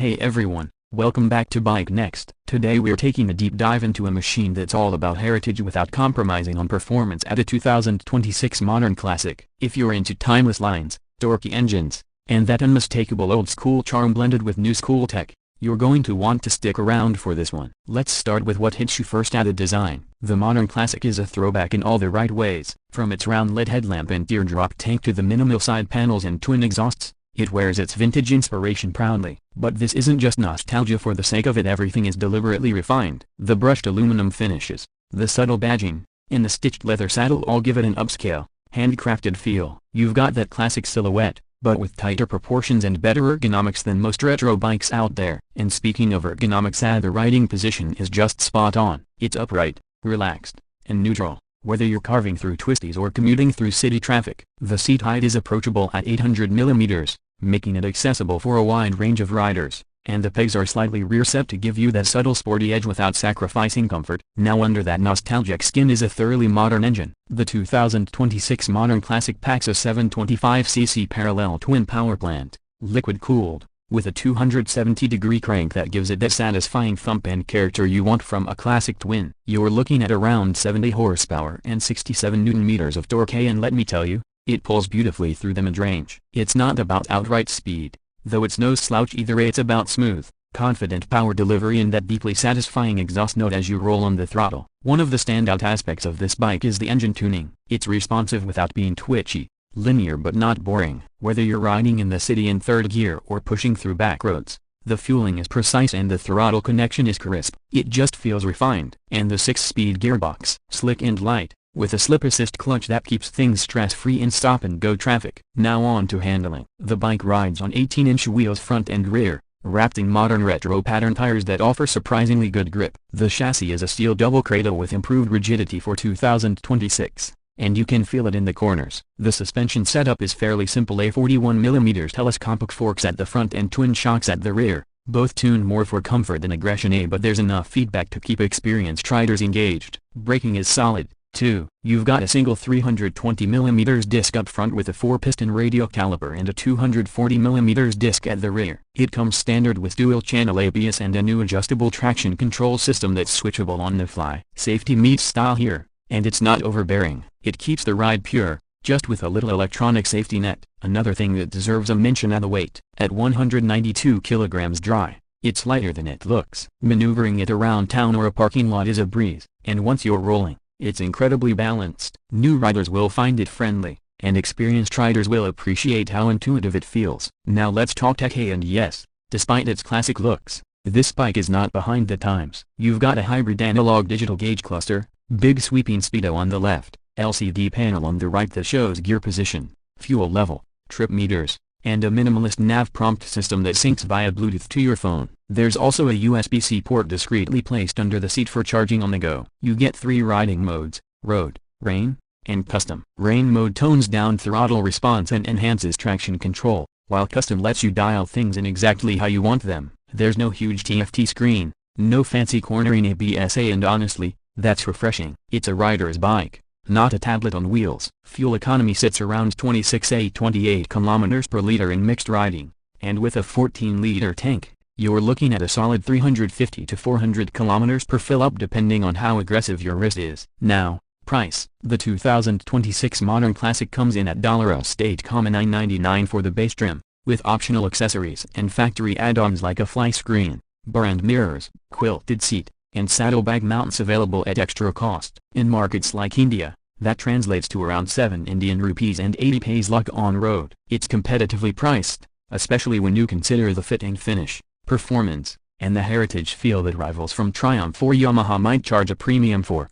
Hey everyone, welcome back to BikeNext. Today we're taking a deep dive into a machine that's all about heritage without compromising on performance at a 2026 modern classic. If you're into timeless lines, dorky engines, and that unmistakable old-school charm blended with new-school tech, you're going to want to stick around for this one. Let's start with what hits you first at the design. The modern classic is a throwback in all the right ways. From its round LED headlamp and teardrop tank to the minimal side panels and twin exhausts, it wears its vintage inspiration proudly. But this isn't just nostalgia for the sake of it. Everything is deliberately refined. The brushed aluminum finishes, the subtle badging, and the stitched leather saddle all give it an upscale, handcrafted feel. You've got that classic silhouette, but with tighter proportions and better ergonomics than most retro bikes out there. And speaking of ergonomics, the riding position is just spot on. It's upright, relaxed, and neutral, whether you're carving through twisties or commuting through city traffic. The seat height is approachable at 800 mm, making it accessible for a wide range of riders, and the pegs are slightly rear-set to give you that subtle sporty edge without sacrificing comfort. Now under that nostalgic skin is a thoroughly modern engine. The 2026 modern classic packs a 725cc parallel twin power plant, liquid-cooled, with a 270-degree crank that gives it that satisfying thump and character you want from a classic twin. You're looking at around 70 horsepower and 67 Nm of torque, and let me tell you, it pulls beautifully through the mid-range. It's not about outright speed, though it's no slouch either. It's about smooth, confident power delivery and that deeply satisfying exhaust note as you roll on the throttle. One of the standout aspects of this bike is the engine tuning. It's responsive without being twitchy, linear but not boring. Whether you're riding in the city in third gear or pushing through back roads, the fueling is precise and the throttle connection is crisp. It just feels refined. And the 6-speed gearbox, slick and light, with a slip assist clutch that keeps things stress-free in stop-and-go traffic. Now on to handling. The bike rides on 18-inch wheels front and rear, wrapped in modern retro pattern tires that offer surprisingly good grip. The chassis is a steel double cradle with improved rigidity for 2026, and you can feel it in the corners. The suspension setup is fairly simple: a 41mm telescopic forks at the front and twin shocks at the rear, both tuned more for comfort than aggression, but there's enough feedback to keep experienced riders engaged. Braking is solid, too. You've got a single 320mm disc up front with a 4-piston radial caliper and a 240mm disc at the rear. It comes standard with dual-channel ABS and a new adjustable traction control system that's switchable on the fly. Safety meets style here, and it's not overbearing. It keeps the ride pure, just with a little electronic safety net. Another thing that deserves a mention are the weight. At 192 kilograms dry, it's lighter than it looks. Maneuvering it around town or a parking lot is a breeze, and once you're rolling, it's incredibly balanced. New riders will find it friendly, and experienced riders will appreciate how intuitive it feels. Now let's talk tech, and yes, despite its classic looks, this bike is not behind the times. You've got a hybrid analog-digital gauge cluster, big sweeping speedo on the left, LCD panel on the right that shows gear position, fuel level, trip meters, and a minimalist nav prompt system that syncs via Bluetooth to your phone. There's also a USB-C port discreetly placed under the seat for charging on the go. You get 3 riding modes: road, rain, and custom. Rain mode tones down throttle response and enhances traction control, while custom lets you dial things in exactly how you want them. There's no huge TFT screen, no fancy cornering ABS, and honestly, that's refreshing. It's a rider's bike, not a tablet on wheels. Fuel economy sits around 28 kilometers per liter in mixed riding, and with a 14-liter tank, you're looking at a solid 350 to 400 kilometers per fill-up depending on how aggressive your wrist is. Now, price. The 2026 modern classic comes in at $8,999 for the base trim, with optional accessories and factory add-ons like a fly screen, brand mirrors, quilted seat, and saddlebag mounts available at extra cost. In markets like India, that translates to around 7 Indian rupees and 80 paise luck on road. It's competitively priced, especially when you consider the fit and finish, performance, and the heritage feel that rivals from Triumph or Yamaha might charge a premium for.